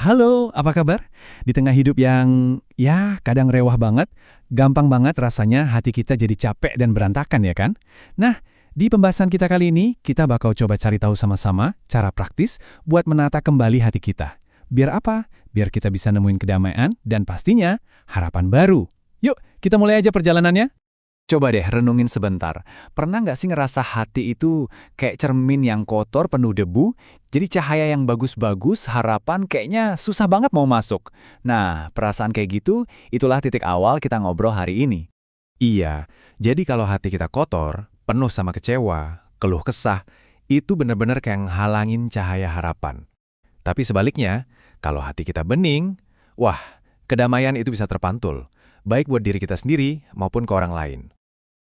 Halo, apa kabar? Di tengah hidup yang, ya, kadang rewah banget, gampang banget rasanya hati kita jadi capek dan berantakan ya kan? Nah, di pembahasan kita kali ini, kita bakal coba cari tahu sama-sama cara praktis buat menata kembali hati kita. Biar apa? Biar kita bisa nemuin kedamaian dan pastinya harapan baru. Yuk, kita mulai aja perjalanannya. Coba deh renungin sebentar. Pernah nggak sih ngerasa hati itu kayak cermin yang kotor penuh debu? Jadi cahaya yang bagus-bagus, harapan kayaknya susah banget mau masuk. Nah, perasaan kayak gitu, itulah titik awal kita ngobrol hari ini. Iya, jadi kalau hati kita kotor, penuh sama kecewa, keluh kesah, itu benar-benar kayak halangin cahaya harapan. Tapi sebaliknya, kalau hati kita bening, wah, kedamaian itu bisa terpantul, baik buat diri kita sendiri maupun ke orang lain.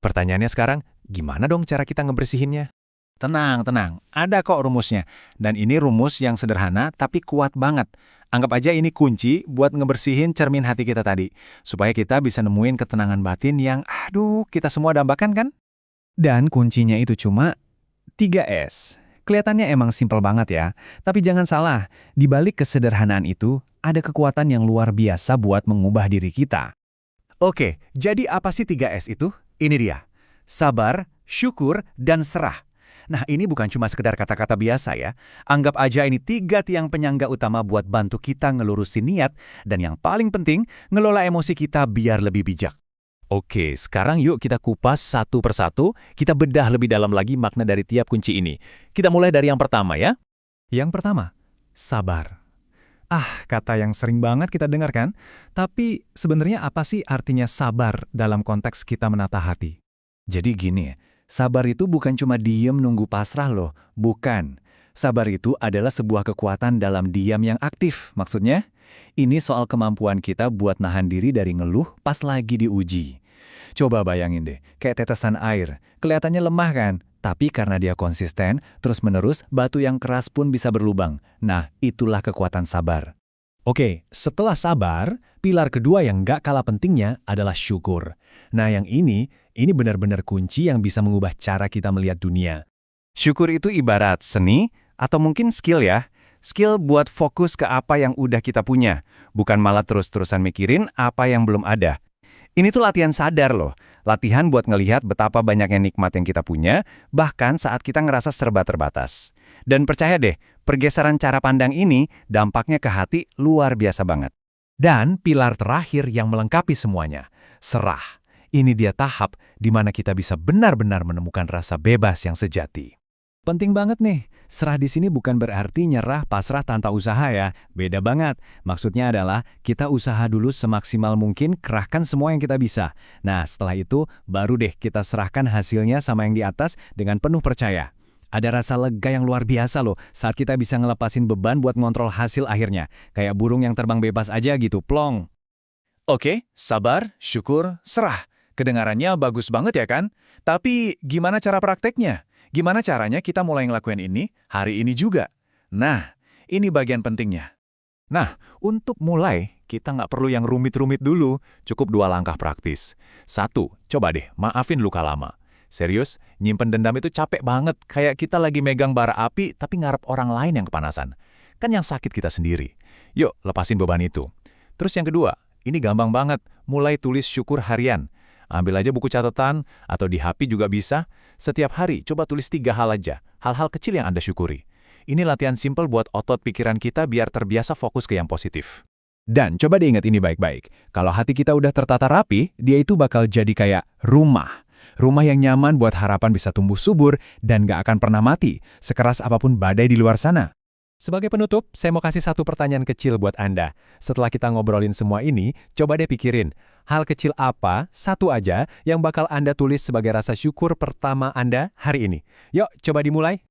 Pertanyaannya sekarang, gimana dong cara kita ngebersihinnya? Tenang, tenang. Ada kok rumusnya. Dan ini rumus yang sederhana tapi kuat banget. Anggap aja ini kunci buat ngebersihin cermin hati kita tadi. Supaya kita bisa nemuin ketenangan batin yang, aduh, kita semua dambakan kan? Dan kuncinya itu cuma 3S. Kelihatannya emang simpel banget ya. Tapi jangan salah, di balik kesederhanaan itu, ada kekuatan yang luar biasa buat mengubah diri kita. Oke, jadi apa sih 3S itu? Ini dia. Sabar, syukur, dan serah. Nah, ini bukan cuma sekedar kata-kata biasa ya. Anggap aja ini 3 tiang penyangga utama buat bantu kita ngelurusin niat, dan yang paling penting, ngelola emosi kita biar lebih bijak. Oke, sekarang yuk kita kupas satu persatu, kita bedah lebih dalam lagi makna dari tiap kunci ini. Kita mulai dari yang pertama ya. Yang pertama, sabar. Kata yang sering banget kita dengar kan? Tapi sebenarnya apa sih artinya sabar dalam konteks kita menata hati? Jadi gini, sabar itu bukan cuma diem nunggu pasrah loh, bukan. Sabar itu adalah sebuah kekuatan dalam diam yang aktif, maksudnya. Ini soal kemampuan kita buat nahan diri dari ngeluh pas lagi diuji. Coba bayangin deh, kayak tetesan air, kelihatannya lemah kan? Tapi karena dia konsisten, terus-menerus batu yang keras pun bisa berlubang. Nah, itulah kekuatan sabar. Oke, setelah sabar, pilar kedua yang nggak kalah pentingnya adalah syukur. Nah, yang ini benar-benar kunci yang bisa mengubah cara kita melihat dunia. Syukur itu ibarat seni atau mungkin skill ya. Skill buat fokus ke apa yang udah kita punya, bukan malah terus-terusan mikirin apa yang belum ada. Ini tuh latihan sadar loh, latihan buat ngelihat betapa banyaknya nikmat yang kita punya, bahkan saat kita ngerasa serba terbatas. Dan percaya deh, pergeseran cara pandang ini dampaknya ke hati luar biasa banget. Dan pilar terakhir yang melengkapi semuanya, serah. Ini dia tahap di mana kita bisa benar-benar menemukan rasa bebas yang sejati. Penting banget nih, serah di sini bukan berarti nyerah pasrah tanpa usaha ya. Beda banget. Maksudnya adalah kita usaha dulu semaksimal mungkin, kerahkan semua yang kita bisa. Nah, setelah itu baru deh kita serahkan hasilnya sama yang di atas dengan penuh percaya. Ada rasa lega yang luar biasa loh saat kita bisa ngelepasin beban buat ngontrol hasil akhirnya. Kayak burung yang terbang bebas aja gitu, plong. Oke, sabar, syukur, serah. Kedengarannya bagus banget ya kan? Tapi gimana cara prakteknya? Gimana caranya kita mulai ngelakuin ini hari ini juga? Nah, ini bagian pentingnya. Nah, untuk mulai, kita nggak perlu yang rumit-rumit dulu, cukup 2 langkah praktis. 1, coba deh, maafin luka lama. Serius, nyimpen dendam itu capek banget, kayak kita lagi megang bara api tapi ngarep orang lain yang kepanasan. Kan yang sakit kita sendiri. Yuk, lepasin beban itu. Terus yang kedua, ini gampang banget, mulai tulis syukur harian. Ambil aja buku catatan, atau di HP juga bisa. Setiap hari, coba tulis 3 hal aja. Hal-hal kecil yang Anda syukuri. Ini latihan simpel buat otot pikiran kita biar terbiasa fokus ke yang positif. Dan coba diingat ini baik-baik. Kalau hati kita udah tertata rapi, dia itu bakal jadi kayak rumah. Rumah yang nyaman buat harapan bisa tumbuh subur dan gak akan pernah mati, sekeras apapun badai di luar sana. Sebagai penutup, saya mau kasih satu pertanyaan kecil buat Anda. Setelah kita ngobrolin semua ini, coba deh pikirin, hal kecil apa, satu aja, yang bakal Anda tulis sebagai rasa syukur pertama Anda hari ini. Yuk, coba dimulai.